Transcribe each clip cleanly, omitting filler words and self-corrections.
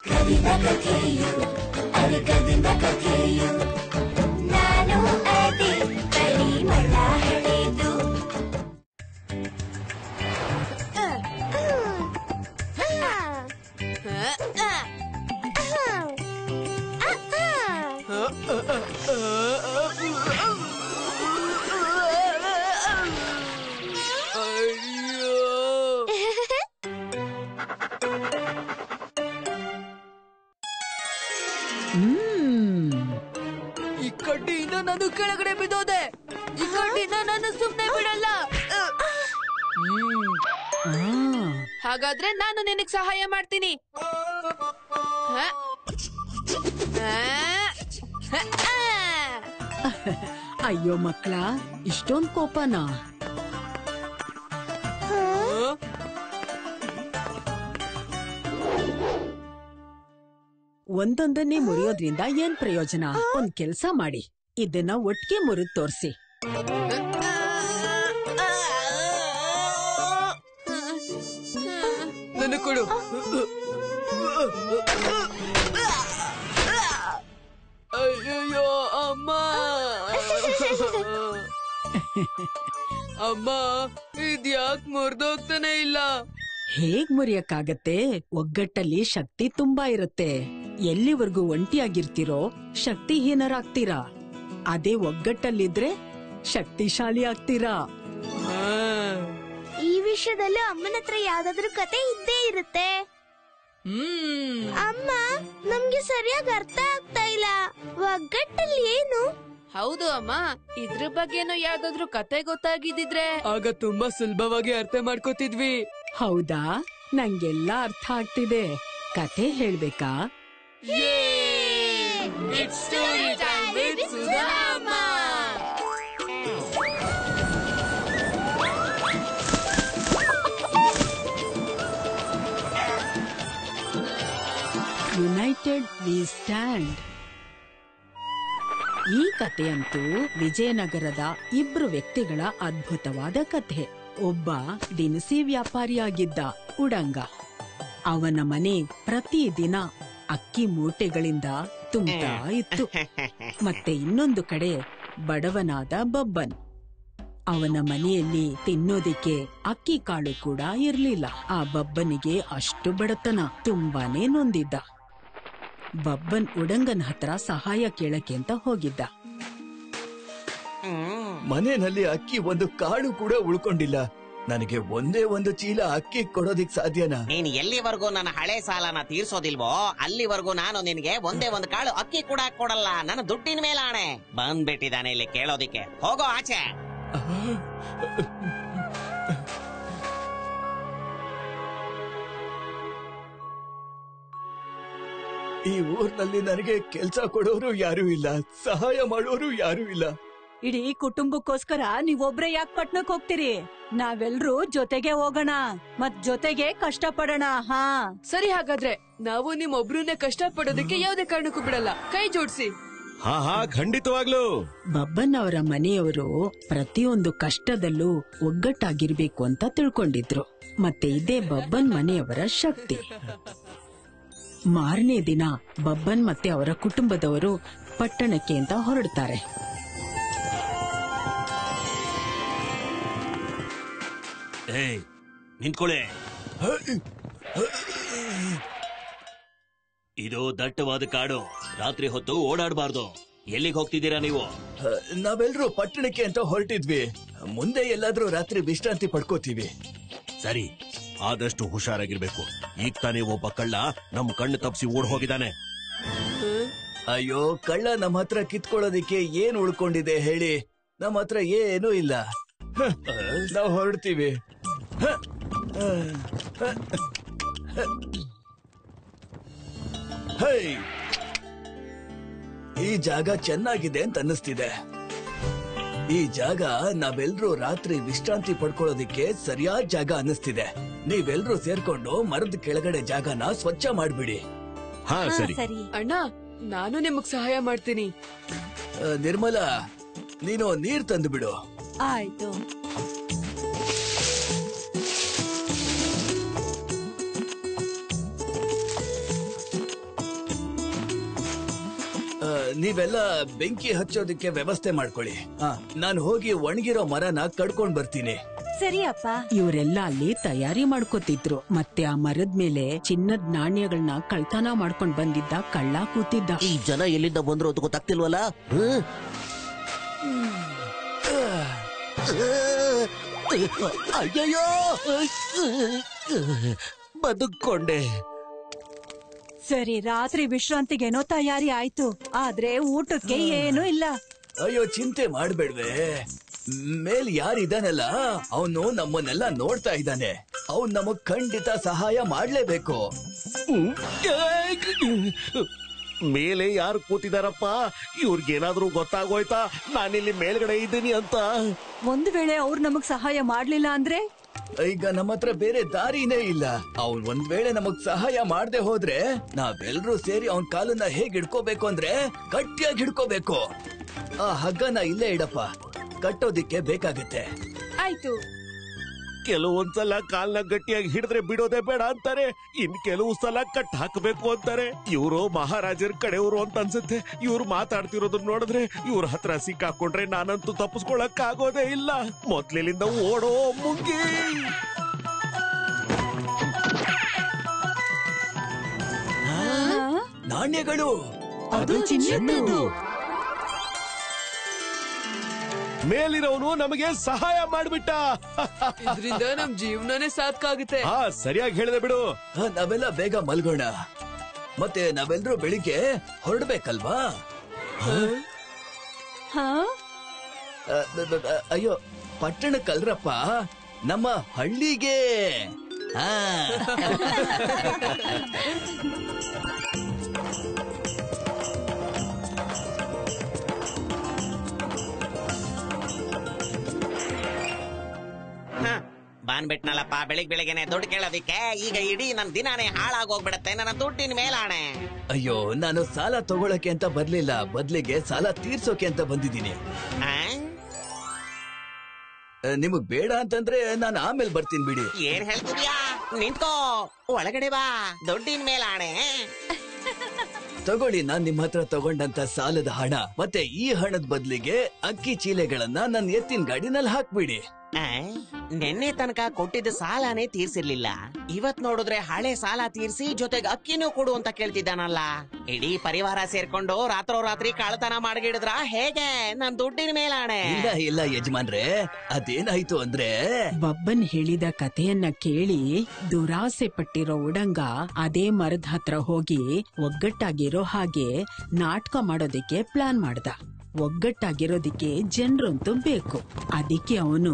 ಕವಿದ ಕಥೆಯು ಅರಗದಿಂದ ಕಥೆಯು ನಾನು ಅದೇ ಪರಿಮಳ ಹಳೆದು ಈ ಕಡ್ಡಿಯಿಂದ ನಾನು ಕೆಳಗಡೆ ಬಿದ್ದೋದೆ. ಈ ಕಡ್ಡಿನ ನಾನು ಸುಮ್ಮನೆ ಬಿಡಲ್ಲ. ಹಾಗಾದ್ರೆ ನಾನು ನಿನಗ್ ಸಹಾಯ ಮಾಡ್ತೀನಿ. ಅಯ್ಯೋ ಮಕ್ಕಳ, ಇಷ್ಟೊಂದ್ ಕೋಪನಾ? ಒಂದೊಂದನ್ನೇ ಮುರಿಯೋದ್ರಿಂದ ಏನ್ ಪ್ರಯೋಜನ? ಒಂದ್ ಕೆಲ್ಸ ಮಾಡಿ, ಇದನ್ನ ಒಟ್ಟಿಗೆ ಮುರಿದ್ ತೋರ್ಸಿ. ನನ್ನ ಕೊಡು. ಅಯ್ಯೋ ಅಮ್ಮ, ಅಮ್ಮ ಇದ್ಯಾಕ್ ಮುರಿದೋಗ್ತಾನೆ ಇಲ್ಲ? ಹೇಗ್ ಮುರಿಯಕ್ಕಾಗತ್ತೆ? ಒಗ್ಗಟ್ಟಲ್ಲಿ ಶಕ್ತಿ ತುಂಬಾ ಇರುತ್ತೆ. ಎಲ್ಲಿವರೆಗೂ ಒಂಟಿಯಾಗಿರ್ತೀರೋ ಶಕ್ತಿಹೀನರಾಗ್ತೀರಾ. ಅದೇ ಒಗ್ಗಟ್ಟಲ್ಲಿದ್ರೆ ಶಕ್ತಿಶಾಲಿ ಆಗ್ತೀರಾ. ಈ ವಿಷಯದಲ್ಲಿ ಅಮ್ಮನ ಹತ್ರ ಯಾವ್ದಾದ್ರು ಕತೆ ಇದ್ದೇ ಇರುತ್ತೆ. ಅಮ್ಮ, ನಮ್ಗೆ ಸರಿಯಾಗಿ ಅರ್ಥ ಆಗ್ತಾ ಇಲ್ಲ. ಒಗ್ಗಟ್ಟಲ್ಲಿ ಏನು? ಹೌದು ಅಮ್ಮ, ಇದ್ರ ಬಗ್ಗೆನೂ ಯಾವ್ದಾದ್ರು ಕತೆ ಗೊತ್ತಾಗಿದ್ದಿದ್ರೆ ಆಗ ತುಂಬಾ ಸುಲಭವಾಗಿ ಅರ್ಥ ಮಾಡ್ಕೋತಿದ್ವಿ. ಹೌದಾ? ನಂಗೆಲ್ಲ ಅರ್ಥ ಆಗ್ತಿದೆ. ಕತೆ ಹೇಳ್ಬೇಕಾ? United we stand. ಈ ಕಥೆಯಂತೂ ವಿಜಯನಗರದ ಇಬ್ರು ವ್ಯಕ್ತಿಗಳ ಅದ್ಭುತವಾದ ಕಥೆ. ಒಬ್ಬ ದಿನಸಿ ವ್ಯಾಪಾರಿಯಾಗಿದ್ದ ಉಡಂಗ. ಅವನ ಮನೆ ಪ್ರತಿದಿನ ಅಕ್ಕಿ ಮೂಟೆಗಳಿಂದ ತುಂಬ್ತಾ ಇತ್ತು. ಮತ್ತೆ ಇನ್ನೊಂದು ಕಡೆ ಬಡವನಾದ ಬಬ್ಬನ್. ಅವನ ಮನೆಯಲ್ಲಿ ತಿನ್ನೋದಿಕ್ಕೆ ಅಕ್ಕಿ ಕಾಳು ಕೂಡ ಇರ್ಲಿಲ್ಲ. ಆ ಬಬ್ಬನಿಗೆ ಅಷ್ಟು ಬಡತನ, ತುಂಬಾನೇ ನೊಂದಿದ್ದ. ಬಬ್ಬನ್ ಉಡಂಗನ ಹತ್ರ ಸಹಾಯ ಕೇಳಕ್ಕೆ ಅಂತ ಹೋಗಿದ್ದ. ಮನೆಯಲ್ಲಿ ಅಕ್ಕಿ ಒಂದು ಕಾಳು ಕೂಡ ಉಳ್ಕೊಂಡಿಲ್ಲ. ನನಗೆ ಒಂದೇ ಒಂದು ಚೀಲ ಅಕ್ಕಿ ಕೊಡೋದಿಕ್ ಸಾಧ್ಯನಾ? ನೀನ್ ಎಲ್ಲಿವರೆಗೂ ನನ್ನ ಹಳೆ ಸಾಲನ ತೀರ್ಸೋದಿಲ್ವೋ ಅಲ್ಲಿವರೆಗೂ ನಾನು ನಿನಗೆ ಒಂದೇ ಒಂದು ಕಾಳು ಅಕ್ಕಿ ಕೂಡ ಕೊಡಲ್ಲ. ನನ್ನ ದುಡ್ಡಿನ ಮೇಲೆ ಆಣೆ. ಬಂದ್ಬಿಟ್ಟಿದ್ದಾನೆ ಇಲ್ಲಿ ಕೇಳೋದಿಕ್ಕೆ. ಹೋಗೋ ಆಚೆ. ಈ ಊರ್ನಲ್ಲಿ ನನಗೆ ಕೆಲ್ಸ ಕೊಡೋರು ಯಾರು ಇಲ್ಲ, ಸಹಾಯ ಮಾಡೋರು ಯಾರು ಇಲ್ಲ. ಇಡೀ ಕುಟುಂಬಕ್ಕೋಸ್ಕರ ನೀವೊಬ್ರೆ ಯಾಕೆ ಪಟ್ನಕ್ ಹೋಗ್ತೀರಿ? ನಾವೆಲ್ರೂ ಜೊತೆಗೆ ಹೋಗೋಣ, ಮತ್ ಜೊತೆಗೆ ಕಷ್ಟ ಪಡೋಣ. ಹಾ ಸರಿ, ಹಾಗಾದ್ರೆ ನಾವು ನಿಮ್ಮೊಬ್ರನ್ನೇ ಕಷ್ಟ ಪಡೋದಕ್ಕೆ ಯಾವುದೇ ಕಾರಣಕ್ಕೂ ಬಿಡಲ್ಲ. ಕೈ ಜೋಡಿಸಿ. ಹಾ ಹಾ, ಖಂಡಿತವಾಗ್ಲು. ಬಬ್ಬನ್ ಅವರ ಮನೆಯವರು ಪ್ರತಿಯೊಂದು ಕಷ್ಟದಲ್ಲೂ ಒಗ್ಗಟ್ಟಾಗಿರ್ಬೇಕು ಅಂತ ತಿಳ್ಕೊಂಡಿದ್ರು. ಮತ್ತೆ ಇದೇ ಬಬ್ಬನ್ ಮನೆಯವರ ಶಕ್ತಿ. ಮಾರನೇ ದಿನ ಬಬ್ಬನ್ ಮತ್ತೆ ಅವರ ಕುಟುಂಬದವರು ಪಟ್ಟಣಕ್ಕೆ ಅಂತ ಹೊರಡ್ತಾರೆ. ನಿಂತ್ಕೊಳ್ಳಿ. ಇದು ದಟ್ಟವಾದ ಕಾಡು. ರಾತ್ರಿ ಹೊತ್ತು ಓಡಾಡಬಾರ್ದು. ಎಲ್ಲಿಗೆ ಹೋಗ್ತಿದ್ದೀರಾ ನೀವು? ನಾವೆಲ್ಲರೂ ಪಟ್ಟಣಕ್ಕೆ ಅಂತ ಹೊರಟಿದ್ವಿ. ಮುಂದೆ ಎಲ್ಲಾದ್ರೂ ರಾತ್ರಿ ವಿಶ್ರಾಂತಿ ಪಡ್ಕೋತೀವಿ. ಸರಿ, ಆದಷ್ಟು ಹುಷಾರಾಗಿರ್ಬೇಕು. ಈಗ ತಾನೇ ಒಬ್ಬ ಕಳ್ಳ ನಮ್ ಕಣ್ಣು ತಪ್ಪಿಸಿ ಓಡ್ ಹೋಗಿದ್ದಾನೆ. ಅಯ್ಯೋ, ಕಳ್ಳ ನಮ್ಮ ಹತ್ರ ಕಿತ್ಕೊಳ್ಳೋದಿಕ್ಕೆ ಏನ್ ಉಳ್ಕೊಂಡಿದೆ ಹೇಳಿ? ನಮ್ಮ ಹತ್ರ ಏನೂ ಇಲ್ಲ. ನಾವು ಹೊರಡ್ತೀವಿ. ಈ ಜಾಗ ಚೆನ್ನಾಗಿದೆ ಅಂತ ಅನ್ನಿಸ್ತಿದೆ. ಈ ಜಾಗ ನಾವೆಲ್ರೂ ರಾತ್ರಿ ವಿಶ್ರಾಂತಿ ಪಡ್ಕೊಳ್ಳೋದಿಕ್ಕೆ ಸರಿಯಾದ ಜಾಗ ಅನ್ನಿಸ್ತಿದೆ. ನೀವೆಲ್ರೂ ಸೇರ್ಕೊಂಡು ಮರದ ಕೆಳಗಡೆ ಜಾಗನ ಸ್ವಚ್ಛ ಮಾಡ್ಬಿಡಿ. ಹಾ ಸರಿ. ಅಣ್ಣ, ನಾನು ನಿಮಗ್ ಸಹಾಯ ಮಾಡ್ತೀನಿ. ನಿರ್ಮಲಾ, ನೀನು ನೀರ್ ತಂದು ಬಿಡು. ಆಯ್ತು. ನೀವೆಲ್ಲ ಬೆಂಕಿ ಹಚ್ಚೋದಕ್ಕೆ ವ್ಯವಸ್ಥೆ ಮಾಡ್ಕೊಳ್ಳಿ. ನಾನು ಹೋಗಿ ಒಣಗಿರೋ ಮರನ ಕಡ್ಕೊಂಡ್ ಬರ್ತೀನಿ. ಸರಿ ಅಪ್ಪ. ಇವರೆಲ್ಲ ಅಲ್ಲಿ ತಯಾರಿ ಮಾಡ್ಕೋತಿದ್ರು. ಮತ್ತೆ ಆ ಮರದ ಮೇಲೆ ಚಿನ್ನದ ನಾಣ್ಯಗಳನ್ನ ಕಳ್ತನ ಮಾಡ್ಕೊಂಡ್ ಬಂದಿದ್ದ ಕಳ್ಳ ಕೂತಿದ್ದ. ಈ ಜನ ಎಲ್ಲಿಂದ ಬಂದ್ರು ಅಂತ ಗೊತ್ತಾಗ್ತಿಲ್ವಲ್ಲ. ಅಯ್ಯಯ್ಯೋ, ಬದುಕೊಂಡೆ. ಸರಿ, ರಾತ್ರಿ ವಿಶ್ರಾಂತಿಗೇನೋ ತಯಾರಿ ಆಯ್ತು, ಆದ್ರೆ ಊಟಕ್ಕೆ ಏನೂ ಇಲ್ಲ. ಅಯ್ಯೋ, ಚಿಂತೆ ಮಾಡ್ಬೇಡ್ವೆ. ಮೇಲ್ ಯಾರಿದಾನಲ್ಲ ಅವನು ನಮ್ಮನ್ನೆಲ್ಲ ನೋಡ್ತಾ ಇದ್ದಾನೆ. ಅವನ್ ನಮಗ್ ಖಂಡಿತ ಸಹಾಯ ಮಾಡ್ಲೇಬೇಕು. ಮೇಲೆ ಯಾರು ಕೂತಿದಾರಪ್ಪ? ಇವ್ರಿಗೇನಾದ್ರೂ ಗೊತ್ತಾಗೋಯ್ತಾ ನಾನಿಲ್ಲಿ ಮೇಲ್ಗಡೆ ಇದ್ದೀನಿ ಅಂತ? ಒಂದು ವೇಳೆ ಅವ್ರು ನಮಗ್ ಸಹಾಯ ಮಾಡ್ಲಿಲ್ಲ ಅಂದ್ರೆ? ಈಗ ನಮ್ಮ ಹತ್ರ ಬೇರೆ ದಾರಿನೇ ಇಲ್ಲ. ಅವ್ನ್ ಒಂದ್ ವೇಳೆ ನಮಗ್ ಸಹಾಯ ಮಾಡದೆ ಹೋದ್ರೆ ನಾವೆಲ್ರೂ ಸೇರಿ ಅವನ್ ಕಾಲನ್ನ ಹೇಗ್ ಹಿಡ್ಕೋಬೇಕು ಅಂದ್ರೆ ಗಟ್ಟಿಯಾಗಿ ಹಿಡ್ಕೋಬೇಕು. ಆ ಹಗ್ಗನ ಇಲ್ಲೇ ಇಡಪ್ಪ, ಕಟ್ಟೋದಿಕ್ಕೆ ಬೇಕಾಗತ್ತೆ. ಆಯ್ತು. ಕೆಲವೊಂದ್ಸಲ ಕಾಲ್ನ ಗಟ್ಟಿಯಾಗಿ ಹಿಡಿದ್ರೆ ಬಿಡೋದೇ ಬೇಡ ಅಂತಾರೆ, ಇನ್ ಕೆಲವು ಸಲ ಕಟ್ ಹಾಕಬೇಕು ಅಂತಾರೆ. ಇವರು ಮಹಾರಾಜರ ಕಡೆಯವರು ಅಂತ ಅನ್ಸುತ್ತೆ. ಇವ್ರು ಮಾತಾಡ್ತಿರೋದನ್ನ ನೋಡಿದ್ರೆ ಇವ್ರ ಹತ್ರ ಸಿಕ್ಕಾಕೊಂಡ್ರೆ ನಾನಂತೂ ತಪ್ಪಿಸ್ಕೊಳಕ್ ಆಗೋದೇ ಇಲ್ಲ. ಮೊದ್ಲಿನಿಂದ ಓಡೋ ಮುಂಗಿ. ನಾಣ್ಯಗಳು, ಅದು ಚಿನ್ನದ್ದು. ಮೇಲಿರೋನು ನಮಗೆ ಸಹಾಯ ಮಾಡ್ಬಿಟ್ಟ. ಇದರಿಂದ ನಮ್ ಜೀವನನೇ ಸಾಕಾಗುತ್ತೆ. ಸರಿಯಾಗಿ ಹೇಳಿದೆ ಬಿಡು. ನಾವೆಲ್ಲ ಬೇಗ ಮಲ್ಗೋಣ. ಮತ್ತೆ ನಾವೆಲ್ಲರೂ ಬೆಳಿಗ್ಗೆ ಹೊರಡ್ಬೇಕಲ್ವಾ? ಅಯ್ಯೋ, ಪಟ್ಟಣಕ್ಕಲ್ರಪ್ಪ, ನಮ್ಮ ಹಳ್ಳಿಗೆ. ಬಾನ್ಬಿಟ್ನಲ್ಲಪ್ಪ ಬೆಳಿಗ್ಗೆನೆ ದುಡ್ಡು ಕೇಳೋದಿಕ್ಕೆ. ಈಗ ಇಡೀ ನನ್ ದಿನಾನೇ ಹಾಳಾಗೋಗ್ಬಿಡತ್ತೆ. ನನ್ನ ದುಡ್ಡಿನ ಮೇಲಾಣೆ. ಅಯ್ಯೋ, ನಾನು ಸಾಲ ತಗೊಳಕ್ಕೆ ಅಂತ ಬರ್ಲಿಲ್ಲ, ಬದ್ಲಿಗೆ ಸಾಲ ತೀರ್ಸೋಕೆ ಅಂತ ಬಂದಿದ್ದೀನಿ. ನಿಮಗ್ ಬೇಡ ಅಂತಂದ್ರೆ ನಾನು ಆಮೇಲೆ ಬರ್ತೀನಿ ಬಿಡಿ. ಏನ್ ಹೇಳ್ತಿದ್ಯಾ? ನಿಂತ್ಕೋ, ಒಳಗಡೆ ಬಾ. ದುಡ್ಡಿನ ಮೇಲಾಣೆ. ತಗೊಳ್ಳಿ, ನಾನ್ ನಿಮ್ ಹತ್ರ ತಗೊಂಡಂತ ಸಾಲದ ಹಣ. ಮತ್ತೆ ಈ ಹಣದ ಬದ್ಲಿಗೆ ಅಕ್ಕಿ ಚೀಲೆಗಳನ್ನ ನನ್ನ ಎತ್ತಿನ ಗಾಡಿನಲ್ಲಿ ಹಾಕ್ಬಿಡಿ. ನೆನ್ನೆ ತನಕ ಕೊಟ್ಟಿದ್ದ ಸಾಲನೇ ತೀರ್ಸಿರ್ಲಿಲ್ಲ. ಇವತ್ ನೋಡಿದ್ರೆ ಹಳೆ ಸಾಲ ತೀರ್ಸಿ ಜೊತೆಗೆ ಅಕ್ಕಿನೂ ಕೊಡು ಅಂತ ಕೇಳ್ತಿದ್ದಾನಲ್ಲ. ಇಡೀ ಪರಿವಾರ ಸೇರ್ಕೊಂಡು ರಾತ್ರೋರಾತ್ರಿ ಕಳ್ತನ ಮಾಡ್ಗಿಡಿದ್ರ ಹೇಗೆ? ನನ್ ದುಡ್ಡಿನ ಮೇಲಾಣೆ. ಇಲ್ಲ ಯಜಮಾನ್ರೆ, ಅದೇನಾಯ್ತು ಅಂದ್ರೆ, ಬಬ್ಬನ್ ಹೇಳಿದ ಕಥೆಯನ್ನ ಕೇಳಿ ದುರಾಸೆ ಪಟ್ಟಿರೋ ಉಡಂಗ ಅದೇ ಮರದ ಹತ್ರ ಹೋಗಿ ಒಗ್ಗಟ್ಟಾಗಿರೋ ಹಾಗೆ ನಾಟಕ ಮಾಡೋದಿಕ್ಕೆ ಪ್ಲಾನ್ ಮಾಡ್ದ. ಒಗ್ಗಟ್ಟಾಗಿರೋದಿಕ್ಕೆ ಜನರಂತೂ ಬೇಕು. ಅದಕ್ಕೆ ಅವನು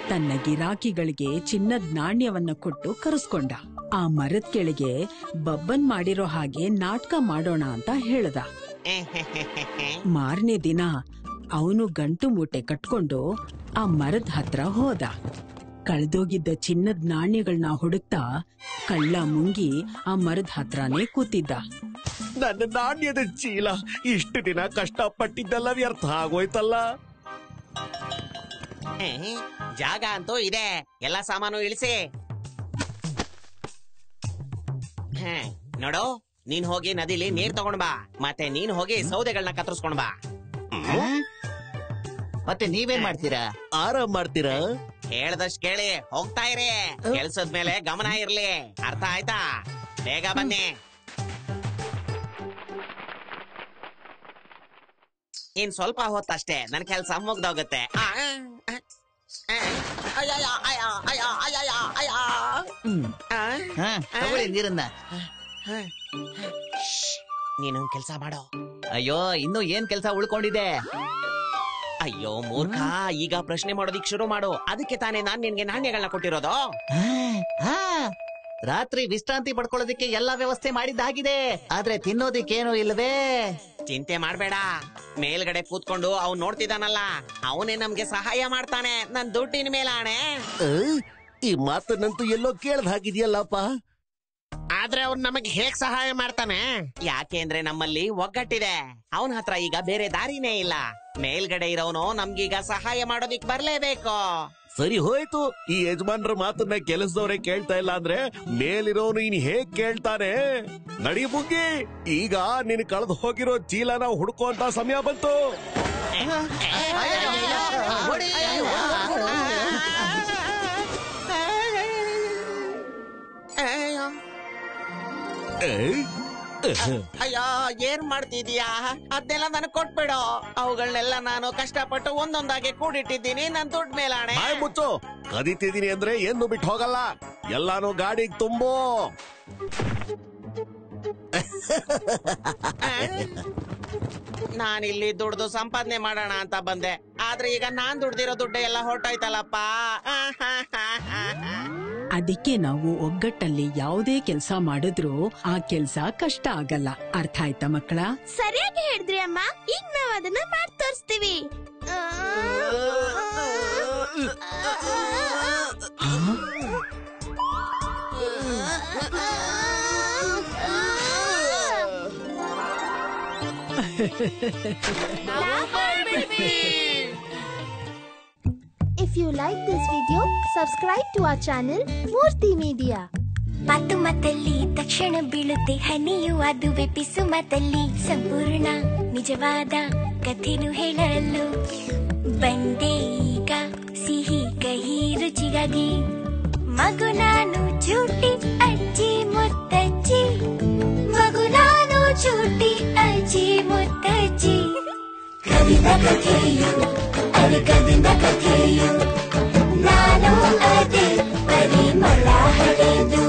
ತನ್ನ ಗಿರಾಕಿಗಳಿಗೆ ಚಿನ್ನದ ನಾಣ್ಯವನ್ನ ಕೊಟ್ಟು ಕರೆಸ್ಕೊಂಡ. ಆ ಮರದ ಕೆಳಗೆ ಬಬ್ಬನ್ ಮಾಡಿರೋ ಹಾಗೆ ನಾಟಕ ಮಾಡೋಣ ಅಂತ ಹೇಳ್ದ. ಮಾರನೇ ದಿನ ಅವನು ಗಂಟು ಮೂಟೆ ಕಟ್ಕೊಂಡು ಆ ಮರದ ಹತ್ರ ಹೋದ. ಕಳೆದೋಗಿದ್ದ ಚಿನ್ನದ ನಾಣ್ಯಗಳನ್ನ ಹುಡುಕ್ತಾ ಕಳ್ಳ ಮುಂಗಿ ಆ ಮರದ ಹತ್ರನೇ ಕೂತಿದ್ದ. ನನ್ನ ನಾಣ್ಯದ ಚೀಲ, ಇಷ್ಟು ದಿನ ಕಷ್ಟಪಟ್ಟಿದ್ದೆಲ್ಲ ವ್ಯರ್ಥ ಆಗೋಯ್ತಲ್ಲ. ಜಾಗ ಅಂತೂ ಇದೆ, ಎಲ್ಲ ಸಾಮಾನು ಇಳಿಸಿ. ನೋಡು, ನೀನ್ ಹೋಗಿ ನದಿಲಿ ನೀರ್ ತಗೊಂಡ್ ಬಾ. ಮತ್ತೆ ನೀನ್ ಹೋಗಿ ಸೌದೆಗಳನ್ನ ಕತ್ತರಿಸ್ಕೊಂಡ್ ಬಾ. ಮತ್ತೆ ನೀವೇನ್ ಮಾಡ್ತೀರಾ? ಆರಾಮ್ ಮಾಡ್ತೀರಾ? ಹೇಳ್ದಷ್ಟ್ ಕೇಳಿ ಹೋಗ್ತಾ ಇರಿ. ಕೆಲ್ಸದ ಮೇಲೆ ಗಮನ ಇರ್ಲಿ, ಅರ್ಥ ಆಯ್ತಾ? ಬೇಗ ಬನ್ನಿ. ಇನ್ ಸ್ವಲ್ಪ ಹೊತ್ತಷ್ಟೇ ನನ್ ಕೆಲ್ಸ ಮುಗ್ದೋಗುತ್ತೆ. ನೀರನ್ನ. ನೀನೊಂದ್ ಕೆಲ್ಸ ಮಾಡೋ. ಅಯ್ಯೋ, ಇನ್ನು ಏನ್ ಕೆಲ್ಸ ಉಳ್ಕೊಂಡಿದೆ? ಅಯ್ಯೋ ಮೂರ್ಖ, ಈಗ ಪ್ರಶ್ನೆ ಮಾಡೋದಿಕ್ ಶುರು ಮಾಡು. ಅದಕ್ಕೆ ತಾನೇ ನಾನ್ ನಿನ್ಗೆ ನಾಣ್ಯಗಳನ್ನ ಕೊಟ್ಟಿರೋದು. ರಾತ್ರಿ ವಿಶ್ರಾಂತಿ ಪಡ್ಕೊಳ್ಳೋದಿಕ್ಕೆ ಎಲ್ಲಾ ವ್ಯವಸ್ಥೆ ಮಾಡಿದ್ದಾಗಿದೆ, ಆದ್ರೆ ತಿನ್ನೋದಿಕ್ಕೇನು ಇಲ್ಲವೇ? ಚಿಂತೆ ಮಾಡ್ಬೇಡ, ಮೇಲ್ಗಡೆ ಕೂತ್ಕೊಂಡು ಅವ್ನ್ ನೋಡ್ತಿದ್ದಾನಲ್ಲ, ಅವನೇ ನಮ್ಗೆ ಸಹಾಯ ಮಾಡ್ತಾನೆ. ನನ್ ದುಡ್ಡಿನ ಮೇಲಾಣೆ. ಈ ಮಾತನ್ನಂತೂ ಎಲ್ಲೋ ಕೇಳ್ದ ಹಾಗಿದ್ಯಲ್ಲಪ್ಪ. ಆದ್ರೆ ಅವ್ನು ನಮಗೆ ಹೇಗ್ ಸಹಾಯ ಮಾಡ್ತಾನೆ? ಯಾಕೆಂದ್ರೆ ನಮ್ಮಲ್ಲಿ ಒಗ್ಗಟ್ಟಿದೆ. ಅವನ ಹತ್ರ ಈಗ ಬೇರೆ ದಾರಿನೇ ಇಲ್ಲ. ಮೇಲ್ಗಡೆ ಇರೋನು ನಮ್ಗೀಗ ಸಹಾಯ ಮಾಡೋದಿಕ್ ಬರ್ಲೇಬೇಕು. ಸರಿ ಹೋಯ್ತು, ಈ ಯಜಮಾನ್ರ ಮಾತನ್ನ ಕೆಲಸದವ್ರೆ ಕೇಳ್ತಾ ಇಲ್ಲ ಅಂದ್ರೆ ಮೇಲಿರೋನು ಇನ್ ಹೇಗ್ ಕೇಳ್ತಾನೆ? ನಡಿ ಬುಗ್ಗಿ, ಈಗ ನೀನ್ ಕಳೆದು ಹೋಗಿರೋ ಚೀಲನ ಹುಡ್ಕೋಂತ ಸಮಯ ಬಂತು. ಅಯ್ಯೋ, ಏನ್ ಮಾಡ್ತಿದೀಯಾ? ಅದನ್ನೆಲ್ಲ ನನಗ್ ಕೊಟ್ಬಿಡು. ಅವುಗಳನ್ನೆಲ್ಲ ನಾನು ಕಷ್ಟಪಟ್ಟು ಒಂದೊಂದಾಗಿ ಕೂಡಿಟ್ಟಿದ್ದೀನಿ. ನನ್ ದುಡ್ಡು ಮೇಲಾಣೆ. ಬಾಯ್ ಮುಚ್ಚು, ಕದೀತಿದೀನಿ ಅಂದ್ರೆ ಏನು ಬಿಟ್ಟು ಹೋಗಲ್ಲ. ಎಲ್ಲಾನು ಗಾಡಿಗೆ ತುಂಬು. ನಾನಿಲ್ಲಿ ದುಡ್ದು ಸಂಪಾದನೆ ಮಾಡೋಣ ಅಂತ ಬಂದೆ, ಆದ್ರೆ ಈಗ ನಾನ್ ದುಡ್ದಿರೋ ದುಡ್ಡು ಎಲ್ಲ ಹೊರಟೋಯ್ತಲ್ಲಪ್ಪ. ಅದಕ್ಕೆ ನಾವು ಒಗ್ಗಟ್ಟಲ್ಲಿ ಯಾವುದೇ ಕೆಲಸ ಮಾಡಿದ್ರೂ ಆ ಕೆಲಸ ಕಷ್ಟ ಆಗಲ್ಲ. ಅರ್ಥ ಆಯ್ತಾ ಮಕ್ಕಳ? ಸರಿಯಾಗಿ ಹೇಳಿದ್ರಿ ಅಮ್ಮ. ಈಗ ನಾವ್ ಅದನ್ನ ಮಾಡಿ ತೋರಿಸ್ತೀವಿ. If you like this video, subscribe to our channel Murthy Media. ಮಾತು ಮಾತಲ್ಲಿ ತಕ್ಷಣ ಬೀಳುತ್ತೆ ಹನಿಯು, ಅದುವೆ ಪಿಸು ಮಾತಲ್ಲಿ ಸಂಪೂರ್ಣ ನಿಜವಾದ ಕಥೆನು ಹೇಳಲು ಬಂದೆ ಈಗ ಸಿಹಿ ಕಹಿ ರುಚಿಗಾಗಿ. ಮಗು ನಾನು ಚೂಟಿ ಅಜ್ಜಿ ಮುತ್ತಜ್ಜಿ, ಮಗು ನಾನು ಚೂಟಿ ಅಜ್ಜಿ ಮುತ್ತಜ್ಜಿ. ಕವಿದ ಕಥೆಯು ಅರಗದಿಂದ ಕಥೆಯು, ನಾನು ಅದೇ ಪರಿಮಳ ಹಳೆದು.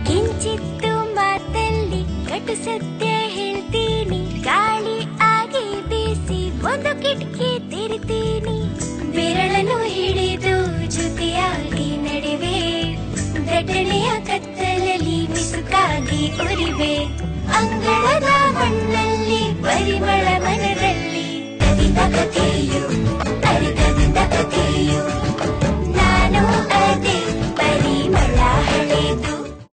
ಕಿಂಚಿತ್ತು ಮಾತಲ್ಲಿ ಕಟು ಸತ್ಯ ಹೇಳ್ತೀನಿ, ಗಾಳಿ ಆಗಿ ಬೀಸಿ ಒಂದು ಕಿಟಕಿ ತೆರಿತೀನಿ. ಬೆರಳನ್ನು ಹಿಡಿದು ಜೊತೆಯಾಗಿ ನಡೆವೆ, ದಟ್ಟಣೆಯ ಕತ್ತಲಲ್ಲಿ ಮಿಸುಕಾಗಿ ಉರಿವೆ. ಅಂಗಳದ ಮಣ್ಣಲ್ಲಿ ಪರಿಮಳ ಮನದಲ್ಲಿ ಕವಿದ ಕಥೆಯು